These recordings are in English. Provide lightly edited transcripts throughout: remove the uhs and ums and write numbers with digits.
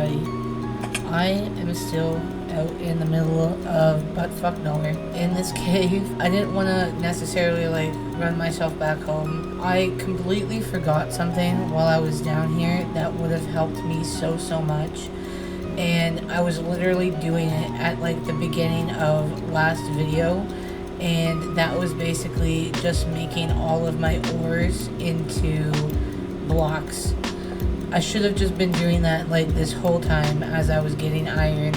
everybody. I am still out in the middle of buttfuck nowhere in this cave. I didn't want to necessarily like run myself back home. I completely forgot something while I was down here that would have helped me so much. And I was literally doing it at like the beginning of last video, and that was basically just making all of my ores into blocks. I should have just been doing that like this whole time as I was getting iron,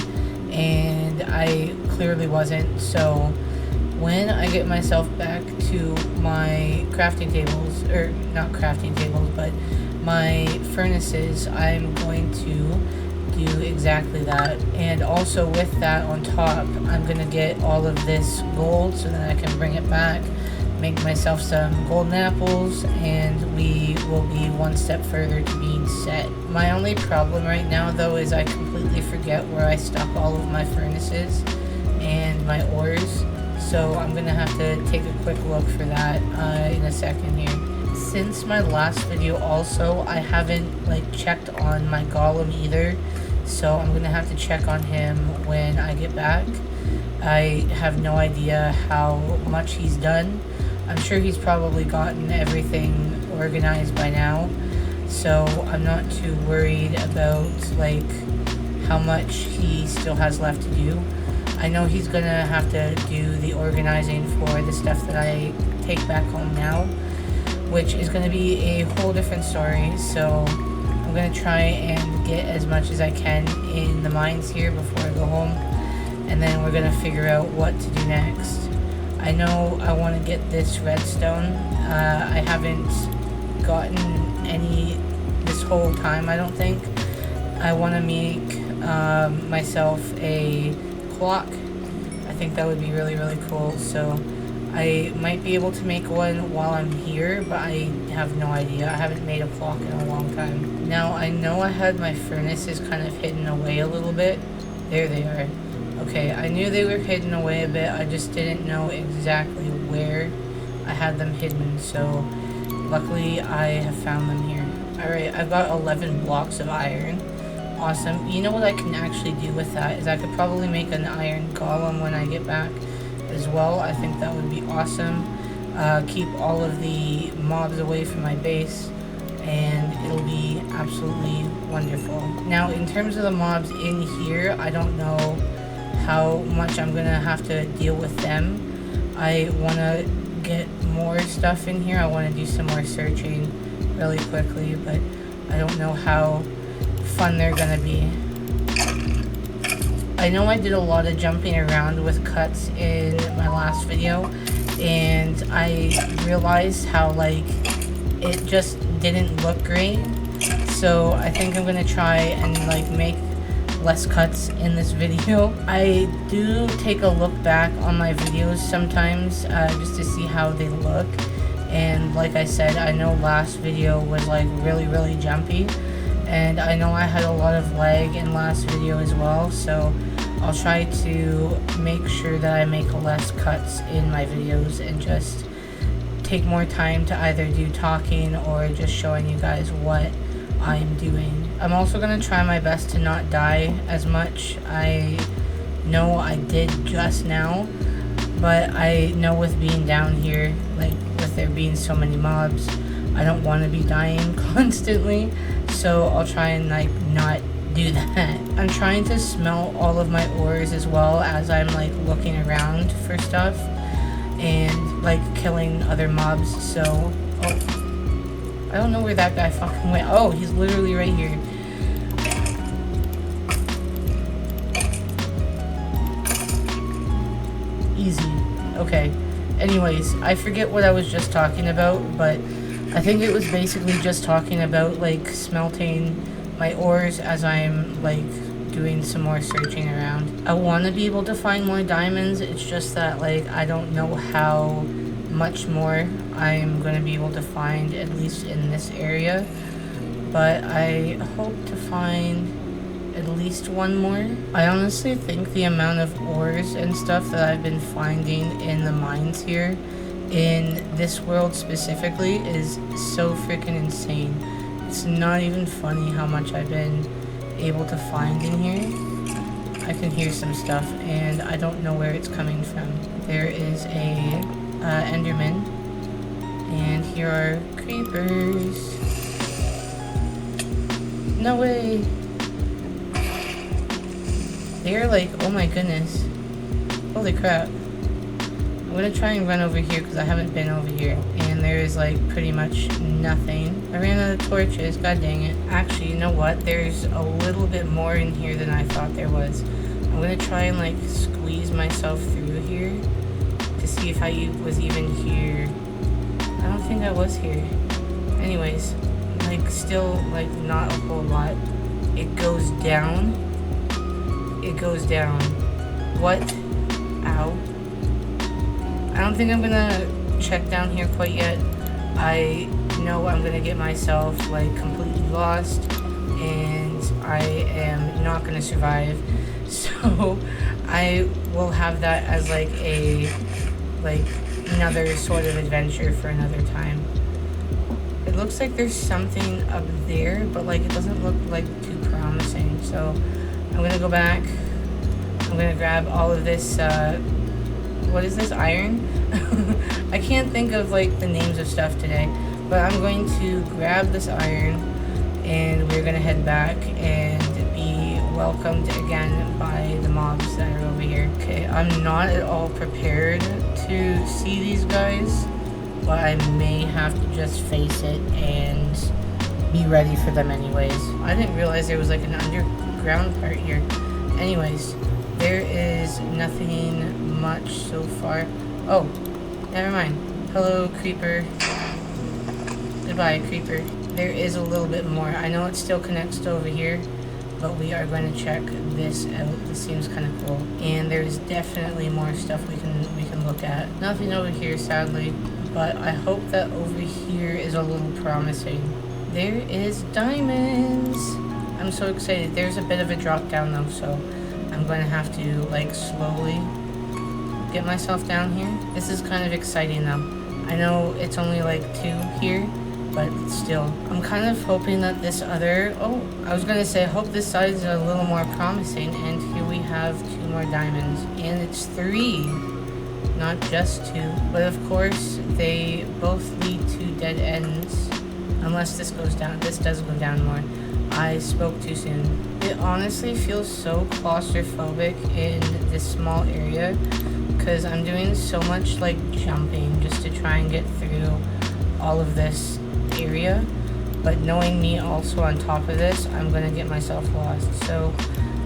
and I clearly wasn't. So when I get myself back to my crafting tables, or not crafting tables, but my furnaces, I'm going to do exactly that. And also with that on top, I'm gonna get all of this gold so that I can bring it back, make myself some golden apples, and we will be one step further to being set. My only problem right now though is I completely forget where I stuck all of my furnaces and my ores, so I'm gonna have to take a quick look for that in a second here. Since my last video also, I haven't like checked on my golem either, so I'm gonna have to check on him when I get back. I have no idea how much he's done. I'm sure he's probably gotten everything organized by now, so I'm not too worried about like how much he still has left to do. I know he's gonna have to do the organizing for the stuff that I take back home now, which is gonna be a whole different story. So I'm gonna try and get as much as I can in the mines here before I go home, and then we're gonna figure out what to do next. I know I want to get this redstone. I haven't gotten any this whole time, I don't think. I want to make myself a clock. I think that would be really cool, so I might be able to make one while I'm here, but I have no idea. I haven't made a clock in a long time. Now, I know I had my furnaces kind of hidden away a little bit. There they are. Okay, I knew they were hidden away a bit, I just didn't know exactly where I had them hidden, so luckily I have found them here. Alright, I've got 11 blocks of iron. Awesome. You know what I can actually do with that is I could probably make an iron golem when I get back as well. I think that would be awesome. Keep all of the mobs away from my base, and it'll be absolutely wonderful. Now, in terms of the mobs in here, I don't know how much I'm gonna have to deal with them. I want to get more stuff in here. I want to do some more searching really quickly, but I don't know how fun they're gonna be. I know I did a lot of jumping around with cuts in my last video, and I realized how like it just didn't look great, so I think I'm gonna try and like make less cuts in this video. I do take a look back on my videos sometimes just to see how they look, and like I said, I know last video was like really jumpy, and I know I had a lot of lag in last video as well, so I'll try to make sure that I make less cuts in my videos and just take more time to either do talking or just showing you guys what I'm doing. I'm also going to try my best to not die as much. I know I did just now, but I know with being down here, like with there being so many mobs, I don't want to be dying constantly, so I'll try and like not do that. I'm trying to smelt all of my ores as well as I'm like looking around for stuff and like killing other mobs, so I don't know where that guy fucking went. Oh, he's literally right here. Easy. Okay. Anyways, I forget what I was just talking about, but I think it was basically just talking about like smelting my ores as I'm like doing some more searching around. I want to be able to find more diamonds. It's just that like I don't know how much more I'm going to be able to find, at least in this area, but I hope to find at least one more. I honestly think the amount of ores and stuff that I've been finding in the mines here in this world specifically is so freaking insane. It's not even funny how much I've been able to find in here. I can hear some stuff, and I don't know where it's coming from. There is a Enderman, and here are creepers. No way! They're like, oh my goodness. Holy crap. I'm gonna try and run over here because I haven't been over here. And there is like pretty much nothing. I ran out of torches, god dang it. Actually, you know what? There's a little bit more in here than I thought there was. I'm gonna try and like squeeze myself through here to see if I was even here. I don't think I was here. Anyways, like still like not a whole lot. It goes down. It goes down. What? Ow. I don't think I'm gonna check down here quite yet. I know I'm gonna get myself like completely lost and I am not gonna survive. So I will have that as like another sort of adventure for another time. It looks like there's something up there, but like it doesn't look like too promising. So I'm gonna go back. I'm gonna grab all of this, what is this, iron? I can't think of like the names of stuff today, but I'm going to grab this iron and we're gonna head back and be welcomed again by the mobs that are over here. Okay, I'm not at all prepared to see these guys, but I may have to just face it and be ready for them anyways. I didn't realize there was like an underground part here. Anyways, there is nothing much so far. Oh, never mind. Hello, creeper. Goodbye, creeper. There is a little bit more. I know it still connects to over here, but we are going to check this out. This seems kind of cool. And there's definitely more stuff we can look at. Nothing over here, sadly, but I hope that over here is a little promising. There is diamonds. I'm so excited. There's a bit of a drop down though, so I'm going to have to like slowly get myself down here. This is kind of exciting though. I know it's only like 2 here, but still. I'm kind of hoping that this other, I was gonna say, I hope this side is a little more promising, and here we have 2 more diamonds, and it's 3, not just 2, but of course, they both lead to dead ends, unless this goes down. This does go down more. I spoke too soon. It honestly feels so claustrophobic in this small area, because I'm doing so much like jumping just to try and get through all of this area, but knowing me also on top of this, I'm gonna get myself lost, so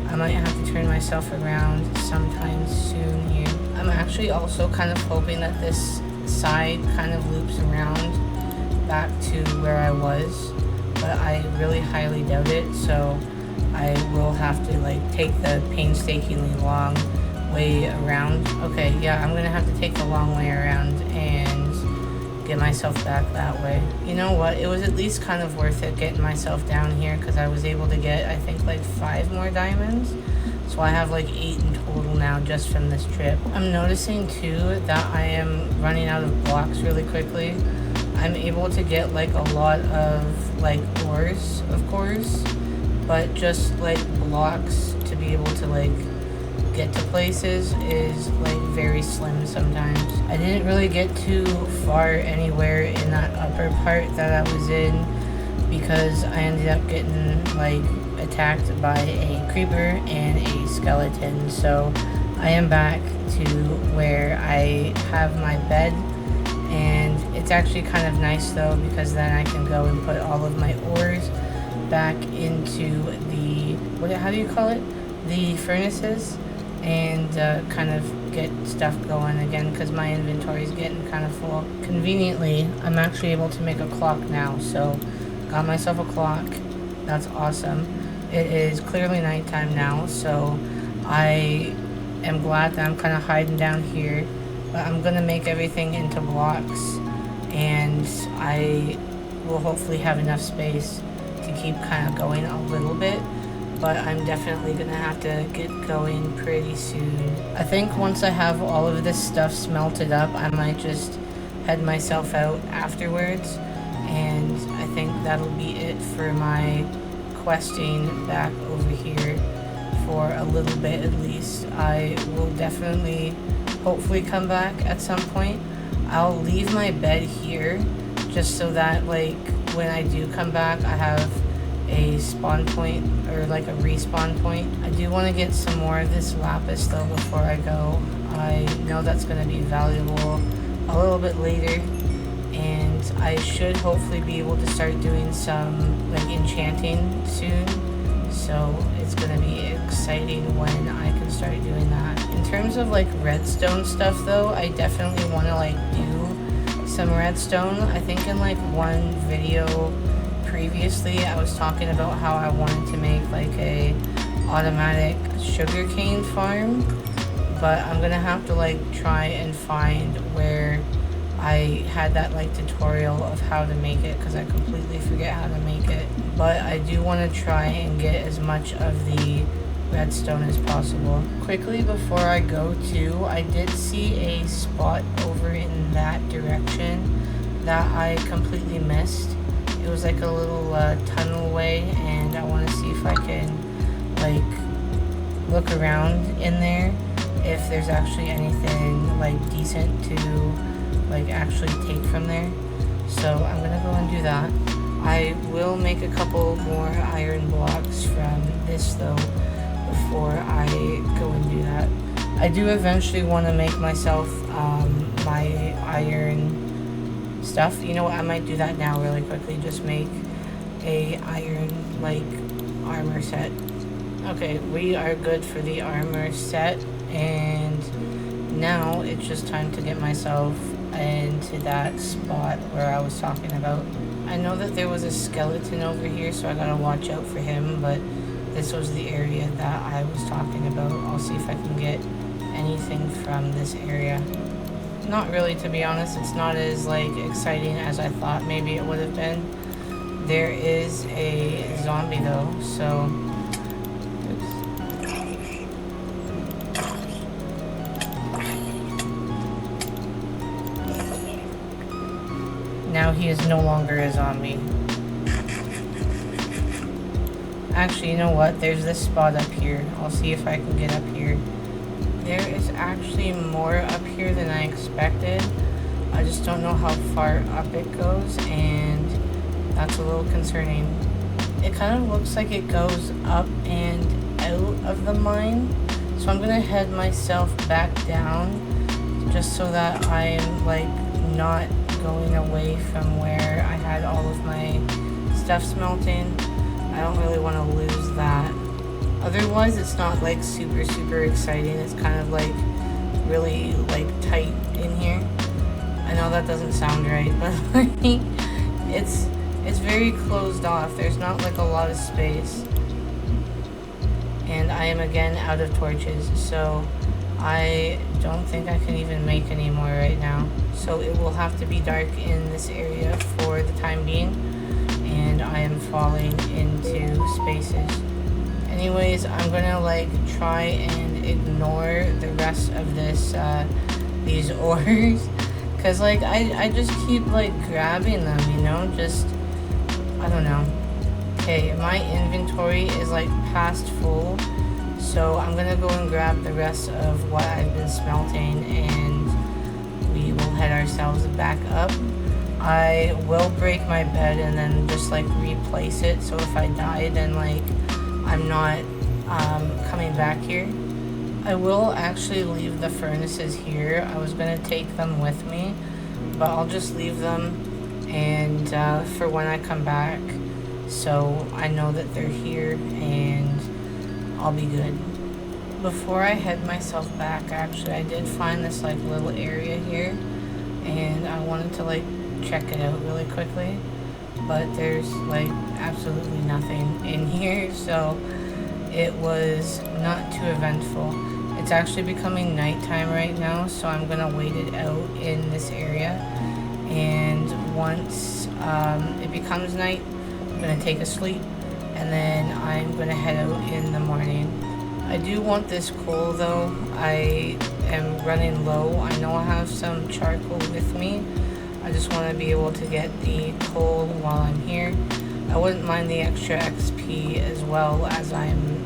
I might have to turn myself around sometime soon here. I'm actually also kind of hoping that this side kind of loops around back to where I was, but I really highly doubt it, so I will have to like take the painstakingly long way around. Okay, yeah, I'm gonna have to take the long way around and get myself back that way. You know what, it was at least kind of worth it getting myself down here, because I was able to get, I think, like 5 more diamonds, so I have like 8 in total now just from this trip. I'm noticing too that I am running out of blocks really quickly. I'm able to get like a lot of like ores, of course, but just like blocks to be able to like get to places is like very slim sometimes. I didn't really get too far anywhere in that upper part that I was in, because I ended up getting like attacked by a creeper and a skeleton. So I am back to where I have my bed, and it's actually kind of nice though, because then I can go and put all of my ores back into the, how do you call it? The furnaces, and kind of get stuff going again, because my inventory is getting kind of full. Conveniently, I'm actually able to make a clock now, so got myself a clock. That's awesome. It is clearly nighttime now, so I am glad that I'm kind of hiding down here, but I'm gonna make everything into blocks, and I will hopefully have enough space to keep kind of going a little bit. But I'm definitely gonna have to get going pretty soon. I think once I have all of this stuff smelted up, I might just head myself out afterwards, and I think that'll be it for my questing back over here for a little bit at least. I will definitely, hopefully come back at some point. I'll leave my bed here just so that like when I do come back I have a spawn point or like a respawn point. I do want to get some more of this lapis though before I go. I know that's going to be valuable a little bit later, and I should hopefully be able to start doing some like enchanting soon, so it's going to be exciting when I can start doing that. In terms of like redstone stuff though, I definitely want to like do some redstone. I think in like one video previously I was talking about how I wanted to make like a automatic sugarcane farm, but I'm gonna have to like try and find where I had that like tutorial of how to make it, because I completely forget how to make it. But I do want to try and get as much of the redstone as possible. Quickly before I go too, I did see a spot over in that direction that I completely missed. It was like a little tunnel way, and I want to see if I can like look around in there if there's actually anything like decent to like actually take from there. So I'm gonna go and do that. I will make a couple more iron blocks from this though before I go and do that. I do eventually want to make myself my iron stuff. You know what, I might do that now really quickly, just make a iron like armor set. Okay, we are good for the armor set, and now it's just time to get myself into that spot where I was talking about. I know that there was a skeleton over here, so I gotta watch out for him, but this was the area that I was talking about. I'll see if I can get anything from this area. Not really, to be honest. It's not as like exciting as I thought maybe it would have been. There is a zombie though, so now he is no longer a zombie. Actually, you know what? There's this spot up here. I'll see if I can get up here. There is actually more up here than I expected. I just don't know how far up it goes, and that's a little concerning. It kind of looks like it goes up and out of the mine. So I'm gonna head myself back down just so that I'm like not going away from where I had all of my stuff smelting. I don't really want to lose that. Otherwise, it's not like super exciting. It's kind of like really like tight in here. I know that doesn't sound right, but like it's very closed off. There's not like a lot of space. And I am again out of torches, so I don't think I can even make any more right now. So it will have to be dark in this area for the time being, and I am falling into spaces. Anyways, I'm gonna like try and ignore the rest of this these ores, cause like I just keep like grabbing them, you know, just I don't know. Okay, my inventory is like past full, so I'm gonna go and grab the rest of what I've been smelting, and we will head ourselves back up. I will break my bed and then just like replace it, so if I die then like I'm not coming back here. I will actually leave the furnaces here. I was gonna take them with me, but I'll just leave them and for when I come back, so I know that they're here and I'll be good. Before I head myself back, actually I did find this like little area here, and I wanted to like check it out really quickly, but there's like absolutely nothing in here, so it was not too eventful. It's actually becoming nighttime right now, so I'm gonna wait it out in this area, and once it becomes night, I'm gonna take a sleep, and then I'm gonna head out in the morning. I do want this coal though. I am running low. I know I have some charcoal with me. I just want to be able to get the coal while I'm here. I wouldn't mind the extra XP as well as I'm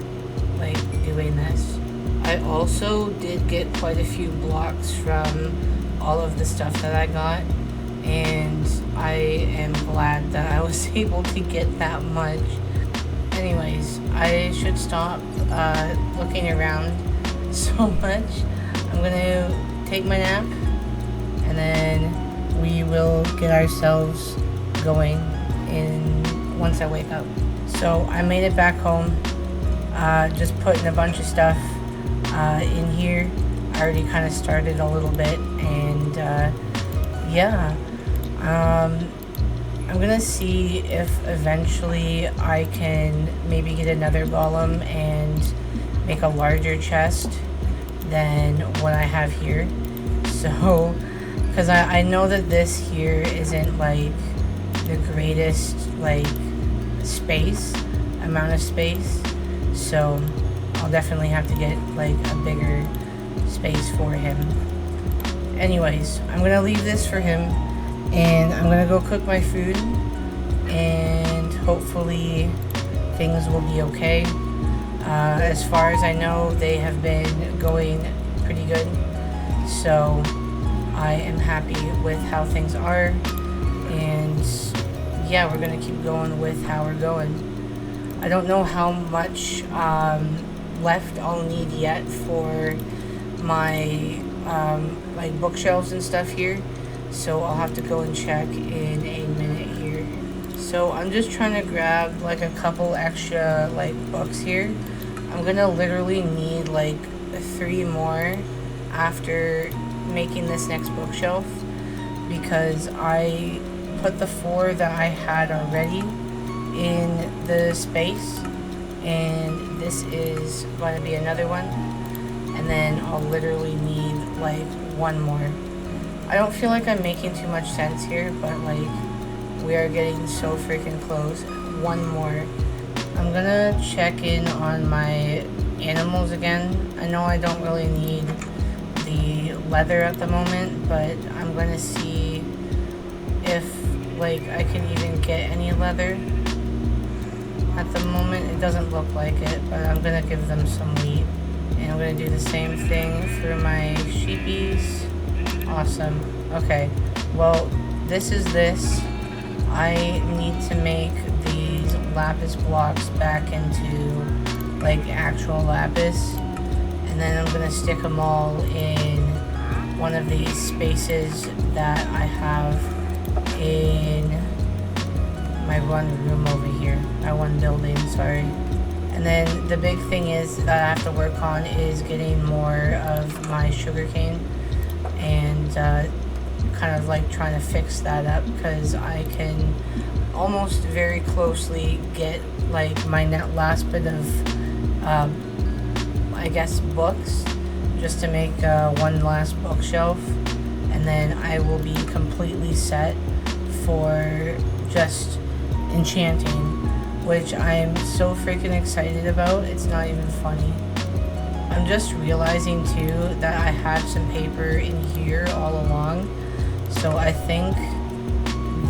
like doing this. I also did get quite a few blocks from all of the stuff that I got, and I am glad that I was able to get that much. Anyways, I should stop looking around so much. I'm gonna take my nap, and then we will get ourselves going in once I wake up. So I made it back home, just putting a bunch of stuff in here. I already kind of started a little bit, and yeah, I'm gonna see if eventually I can maybe get another golem and make a larger chest than what I have here. So, because I know that this here isn't like the greatest like amount of space, so I'll definitely have to get like a bigger space for him. Anyways, I'm gonna leave this for him, and I'm gonna go cook my food, and hopefully things will be okay. As far as I know, they have been going pretty good, so I am happy with how things are, and yeah, we're gonna keep going with how we're going. I don't know how much left I'll need yet for my like bookshelves and stuff here, so I'll have to go and check in a minute here. So I'm just trying to grab like a couple extra like books here. I'm gonna literally need like 3 more after making this next bookshelf, because I put the 4 that I had already in the space, and this is going to be another one, and then I'll literally need like 1 more. I don't feel like I'm making too much sense here, but like we are getting so freaking close. 1 more. I'm gonna check in on my animals again. I know I don't really need the leather at the moment, but I'm gonna see if like I can even get any leather. At the moment it doesn't look like it, but I'm gonna give them some wheat, and I'm gonna do the same thing for my sheepies. Awesome. Okay, well, this is this. I need to make these lapis blocks back into like actual lapis, and then I'm gonna stick them all in one of these spaces that I have in my one room over here, my one building, sorry. And then the big thing is that I have to work on is getting more of my sugarcane, and kind of like trying to fix that up, because I can almost very closely get like my last bit of I guess books, just to make one last bookshelf, and then I will be completely set for just enchanting, which I'm so freaking excited about. It's not even funny. I'm just realizing too that I had some paper in here all along, so I think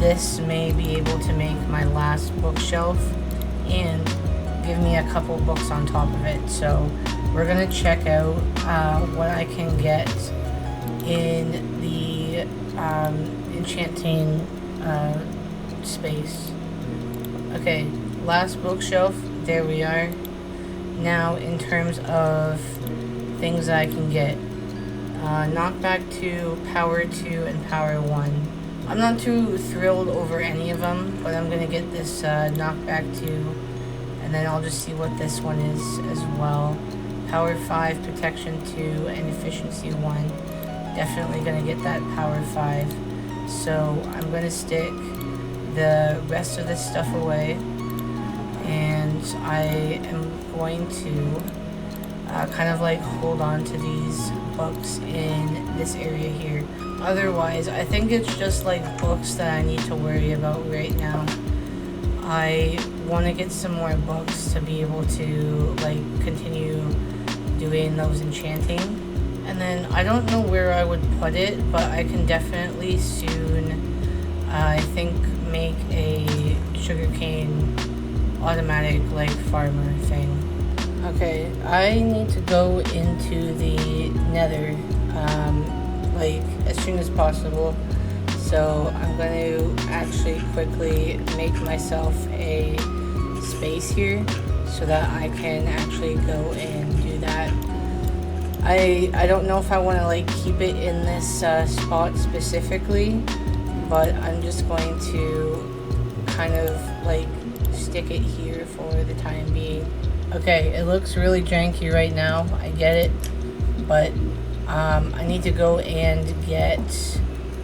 this may be able to make my last bookshelf and give me a couple books on top of it. So we're gonna check out what I can get in the enchanting space. Okay, last bookshelf, there we are. Now in terms of things that I can get, knockback 2, power 2, and power 1. I'm not too thrilled over any of them, but I'm gonna get this knockback 2, and then I'll just see what this one is as well. Power 5, protection 2, and efficiency 1. Definitely gonna get that power 5. So I'm gonna stick the rest of this stuff away, and I am going to kind of like hold on to these books in this area here. Otherwise, I think it's just like books that I need to worry about right now. I want to get some more books to be able to like continue doing those enchanting. And then I don't know where I would put it, but I can definitely soon, I think, make a sugarcane automatic like farmer thing. Okay, I need to go into the Nether like as soon as possible. So I'm going to actually quickly make myself a space here so that I can actually go and do that. I don't know if I want to like keep it in this spot specifically, but I'm just going to kind of like stick it here for the time being. Okay, it looks really janky right now, I get it, but I need to go and get,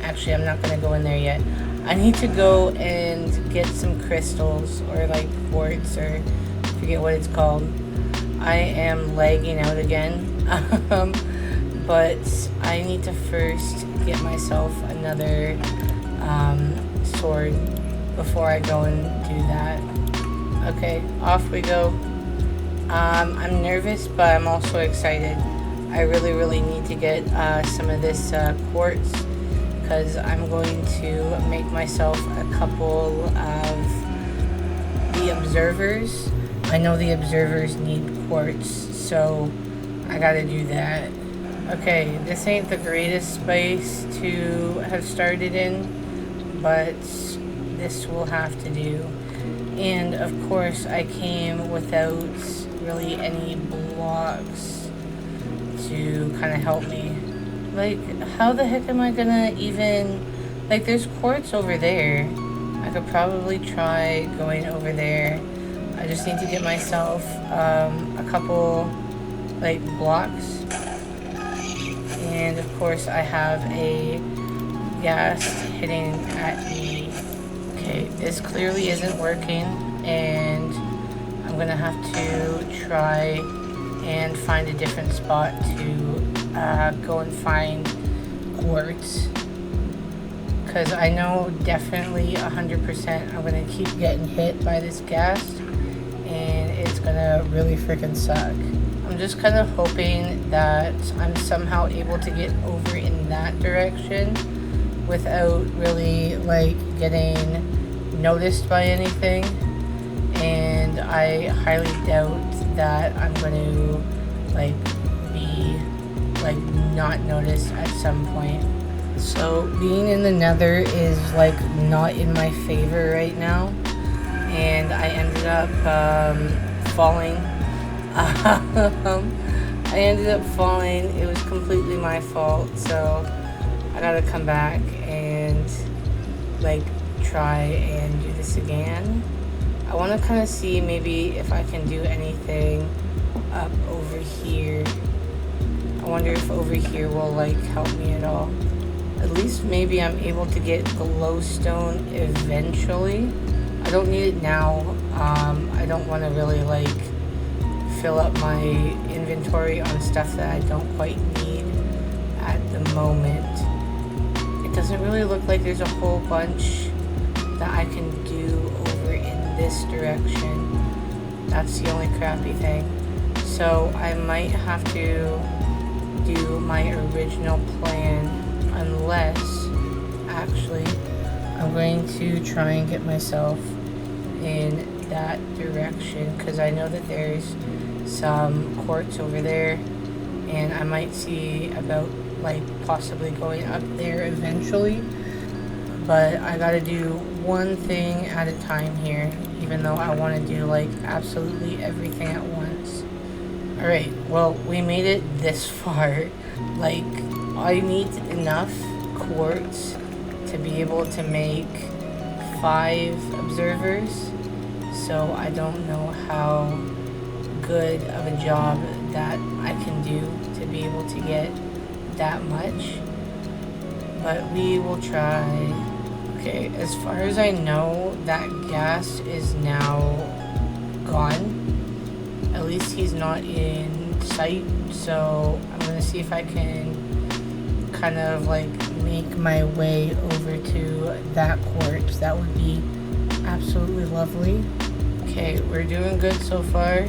actually I'm not going to go in there yet. I need to go and get some crystals or like quartz or I forget what it's called. I am lagging out again, but I need to first get myself another sword before I go and do that. Okay, off we go. I'm nervous, but I'm also excited. I really need to get some of this quartz because I'm going to make myself a couple of the observers. I know the observers need quartz, so I gotta do that. Okay, this ain't the greatest space to have started in, but this will have to do. And of course I came without really any blocks to kind of help me. Like, how the heck am I gonna even, like, there's quartz over there. I could probably try going over there. I just need to get myself a couple like blocks, and of course I have a ghast hitting at me. Okay, this clearly isn't working, and I'm gonna have to try and find a different spot to go and find quartz, because I know definitely 100% I'm gonna keep getting hit by this ghast, and it's gonna really freaking suck. I'm just kind of hoping that I'm somehow able to get over in that direction without really like getting noticed by anything, and I highly doubt that I'm going to like be like not noticed at some point. So being in the Nether is like not in my favor right now, and I ended up falling. I ended up falling. It was completely my fault, so I gotta come back and like try and do this again. I want to kind of see maybe if I can do anything up over here. I wonder if over here will like help me at all. At least maybe I'm able to get glowstone eventually. I don't need it now. I don't want to really like fill up my inventory on stuff that I don't quite need at the moment. It doesn't really look like there's a whole bunch that I can do over in this direction. That's the only crappy thing. So I might have to do my original plan, unless actually I'm going to try and get myself in that direction, because I know that there's some quartz over there, and I might see about like possibly going up there eventually, but I gotta do one thing at a time here, even though I want to do like absolutely everything at once. Alright, well, we made it this far. Like, I need enough quartz to be able to make 5 observers, so I don't know how good of a job that I can do to be able to get that much, but we will try. Okay, as far as I know, that ghast is now gone. At least he's not in sight, so I'm gonna see if I can kind of like make my way over to that quartz. That would be absolutely lovely. Okay, we're doing good so far.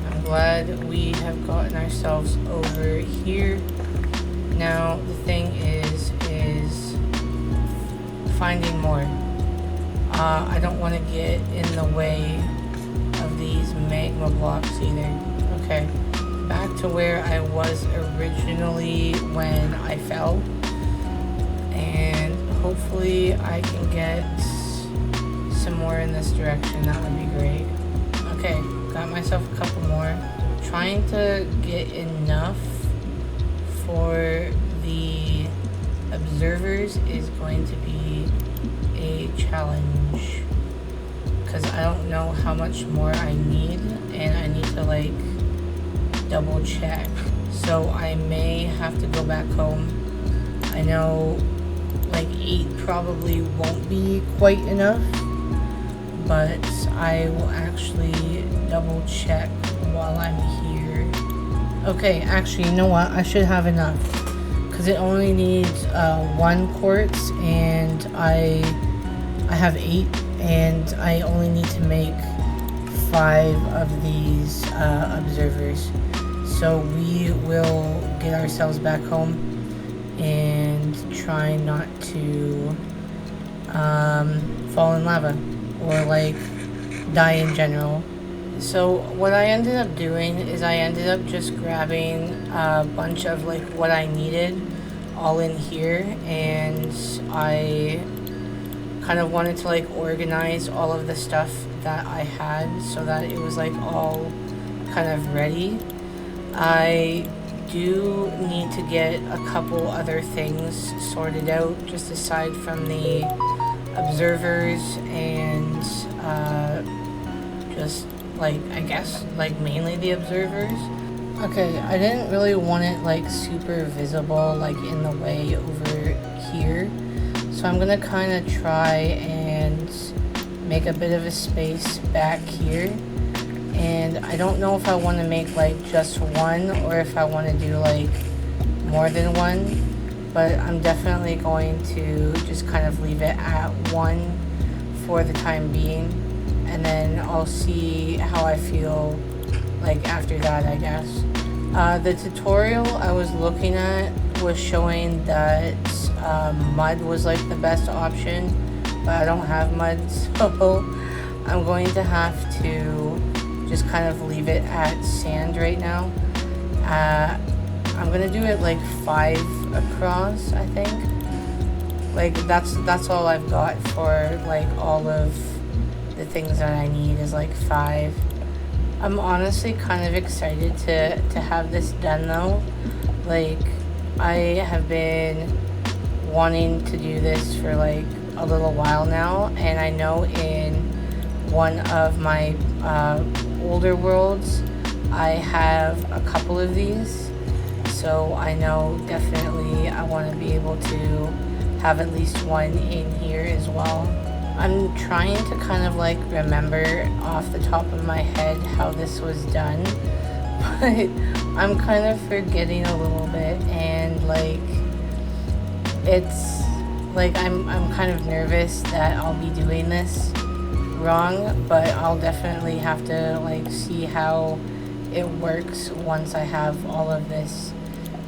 I'm glad we have gotten ourselves over here. Now the thing is finding more. I don't want to get in the way of these magma blocks either. Okay, back to where I was originally when I fell. And hopefully I can get more in this direction. That would be great. Okay, got myself a couple more. Trying to get enough for the observers is going to be a challenge, because I don't know how much more I need, and I need to like double check. So I may have to go back home. I know like 8 probably won't be quite enough, but I will actually double check while I'm here. Okay, actually, you know what? I should have enough, because it only needs 1 quartz, and I have 8, and I only need to make 5 of these observers. So we will get ourselves back home and try not to fall in lava or like die in general. So what I ended up doing is I ended up just grabbing a bunch of like what I needed all in here, and I kind of wanted to like organize all of the stuff that I had so that it was like all kind of ready. I do need to get a couple other things sorted out just aside from the observers and just like I guess like mainly the observers. Okay, I didn't really want it like super visible like in the way over here, so I'm gonna kind of try and make a bit of a space back here. And I don't know if I want to make like just one or if I want to do like more than one, but I'm definitely going to just kind of leave it at 1 for the time being, and then I'll see how I feel like after that, I guess. The tutorial I was looking at was showing that mud was like the best option, but I don't have mud, so I'm going to have to just kind of leave it at sand right now. I'm gonna do it like 5 across, I think. Like that's all I've got for like all of the things that I need is like 5. I'm honestly kind of excited to have this done though. Like I have been wanting to do this for like a little while now, and I know in one of my older worlds I have a couple of these, so I know definitely I want to be able to have at least one in here as well. I'm trying to kind of like remember off the top of my head how this was done, but I'm kind of forgetting a little bit, and like it's like I'm kind of nervous that I'll be doing this wrong, but I'll definitely have to like see how it works once I have all of this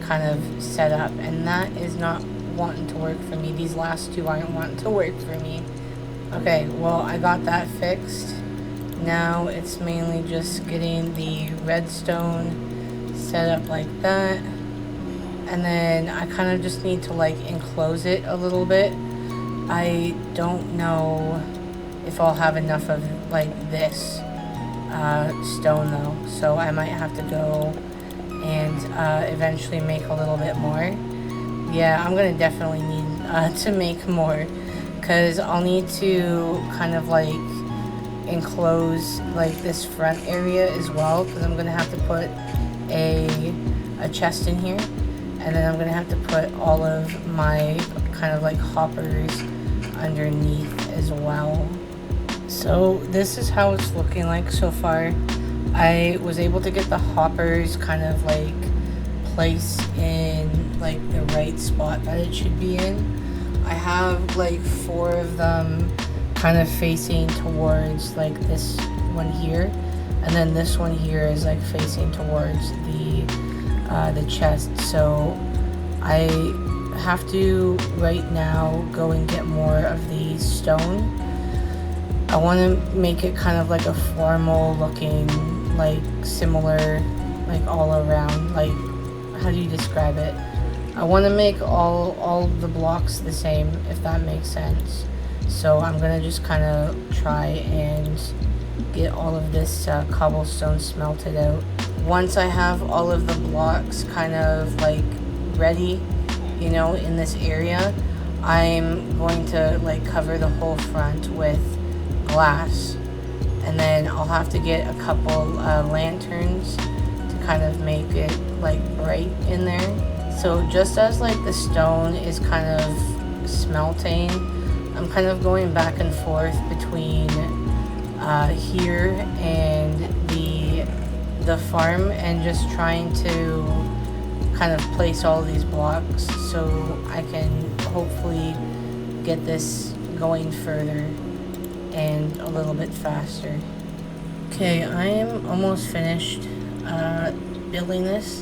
kind of set up. And that is not wanting to work for me. These last 2 aren't wanting to work for me. Okay, well I got that fixed. Now it's mainly just getting the redstone set up like that, and then I kind of just need to like enclose it a little bit. I don't know if I'll have enough of like this stone though, so I might have to go and eventually make a little bit more. Yeah, I'm gonna definitely need to make more, because I'll need to kind of like enclose like this front area as well, because I'm gonna have to put a chest in here, and then I'm gonna have to put all of my kind of like hoppers underneath as well. So this is how it's looking like so far. I was able to get the hoppers kind of like placed in like the right spot that it should be in. I have like 4 of them kind of facing towards like this one here, and then this one here is like facing towards the chest. So I have to right now go and get more of the stone, I want to make it kind of like a formal looking, like similar, like all around, like, how do you describe it? I want to make all the blocks the same, if that makes sense. So I'm gonna just kind of try and get all of this cobblestone smelted out. Once I have all of the blocks kind of like ready, you know, in this area, I'm going to like cover the whole front with glass, and then I'll have to get a couple lanterns to kind of make it like bright in there. So just as like the stone is kind of smelting, I'm kind of going back and forth between here and the farm, and just trying to kind of place all these blocks so I can hopefully get this going further and a little bit faster. Okay, I am almost finished building this,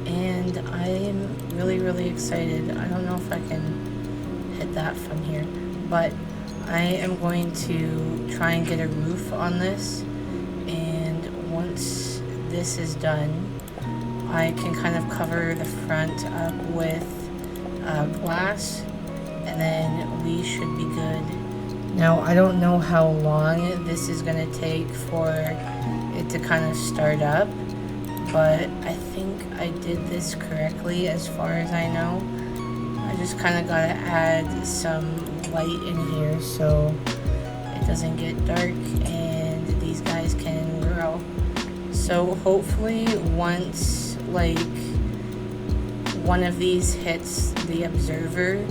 and I am really excited. I don't know if I can hit that from here, but I am going to try and get a roof on this, and once this is done, I can kind of cover the front up with glass, and then we should be good. Now, I don't know how long this is going to take for it to kind of start up, but I think I did this correctly as far as I know. I just kind of got to add some light in here so it doesn't get dark and these guys can grow. So hopefully once like one of these hits the observer,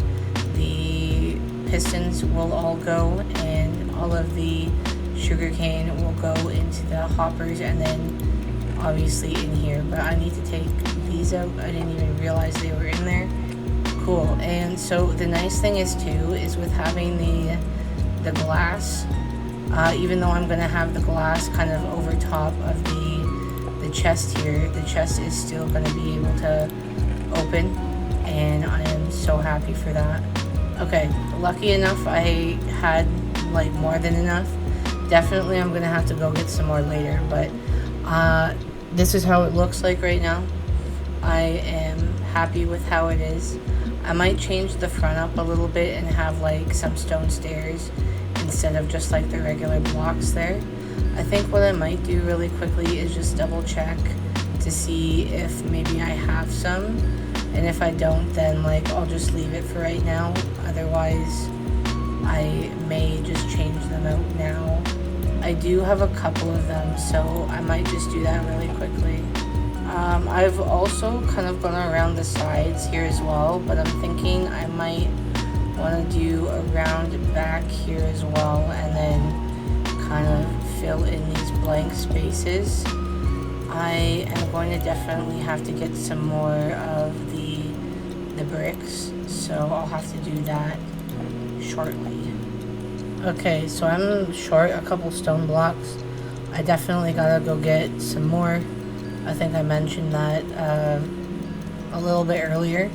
the pistons will all go and all of the sugarcane will go into the hoppers, and then obviously in here. But I need to take these out. I didn't even realize they were in there. Cool. And so the nice thing is too, is with having the glass, even though I'm gonna have the glass kind of over top of the chest here, the chest is still gonna be able to open, and I am so happy for that. Okay, lucky enough I had like more than enough. Definitely I'm gonna have to go get some more later, but this is how it looks like right now. I am happy with how it is. I might change the front up a little bit and have like some stone stairs instead of just like the regular blocks there. I think what I might do really quickly is just double check to see if maybe I have some, and if I don't, then like I'll just leave it for right now. Otherwise I may just change them out now. I do have a couple of them, so I might just do that really quickly. I've also kind of gone around the sides here as well, but I'm thinking I might want to do around back here as well, and then kind of fill in these blank spaces. I am going to definitely have to get some more of the bricks, so I'll have to do that shortly. Okay, so I'm short a couple stone blocks. I definitely gotta go get some more. I think I mentioned that a little bit earlier,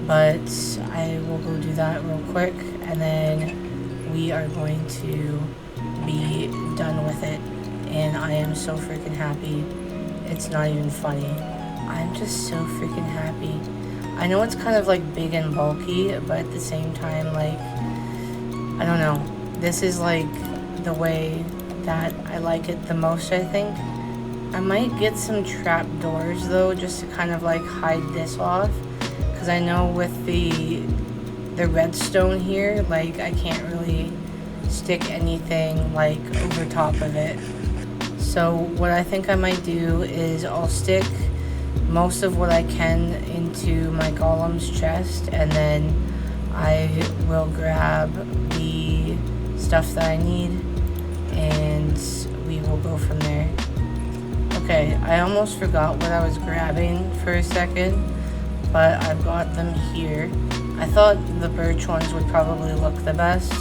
but I will go do that real quick, and then we are going to be done with it, and I am so freaking happy. It's not even funny. I'm just so freaking happy. I know it's kind of like big and bulky, but at the same time, like, I don't know. This is like the way that I like it the most, I think. I might get some trap doors though, just to kind of like hide this off, because I know with the redstone here, like I can't really stick anything like over top of it. So what I think I might do is I'll stick most of what I can into my golem's chest, and then I will grab the stuff that I need, and we will go from there. Okay, I almost forgot what I was grabbing for a second, but I've got them here. I thought the birch ones would probably look the best.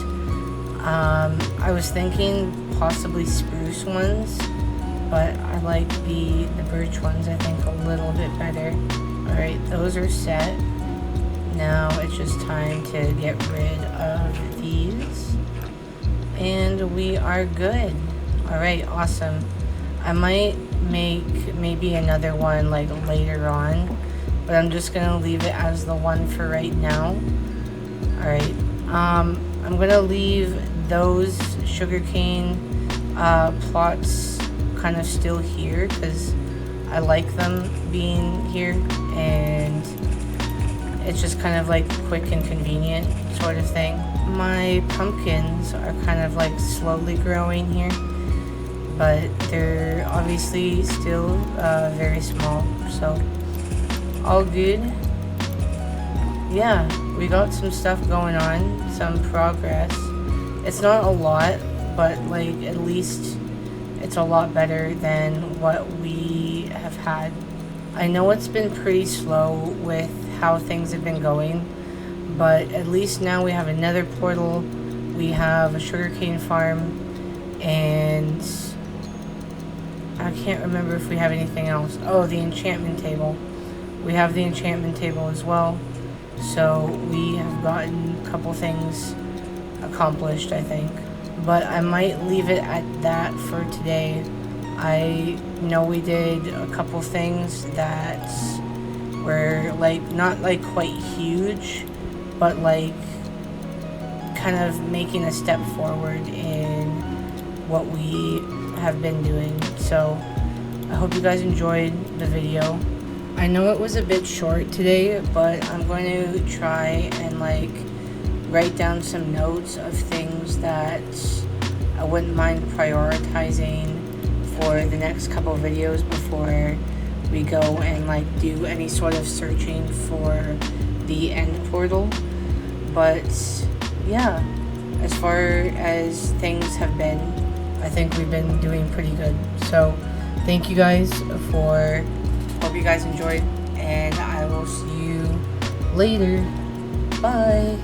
I was thinking possibly spruce ones, but I like the birch ones, I think, a little bit better. Alright, those are set. Now it's just time to get rid of these. And and we are good. Alright, awesome. I might make maybe another one like later on, but I'm just gonna leave it as the one for right now. Alright, I'm gonna leave those sugarcane plots kind of still here because I like them being here, and it's just kind of like quick and convenient sort of thing. My pumpkins are kind of like slowly growing here, but they're obviously still very small, so all good. Yeah, we got some stuff going on, some progress. It's not a lot, but like at least it's a lot better than what we have had. I know it's been pretty slow with how things have been going, but at least now we have a Nether portal, we have a sugarcane farm, and I can't remember if we have anything else. Oh, the enchantment table. We have the enchantment table as well, so we have gotten a couple things accomplished, I think. But I might leave it at that for today. I know we did a couple things that were like not like quite huge, but like kind of making a step forward in what we have been doing. So I hope you guys enjoyed the video. I know it was a bit short today, but I'm going to try and like write down some notes of things that I wouldn't mind prioritizing for the next couple of videos before we go and like do any sort of searching for the end portal. But yeah, as far as things have been, I think we've been doing pretty good. So thank you guys for, hope you guys enjoyed, and I will see you later. Bye.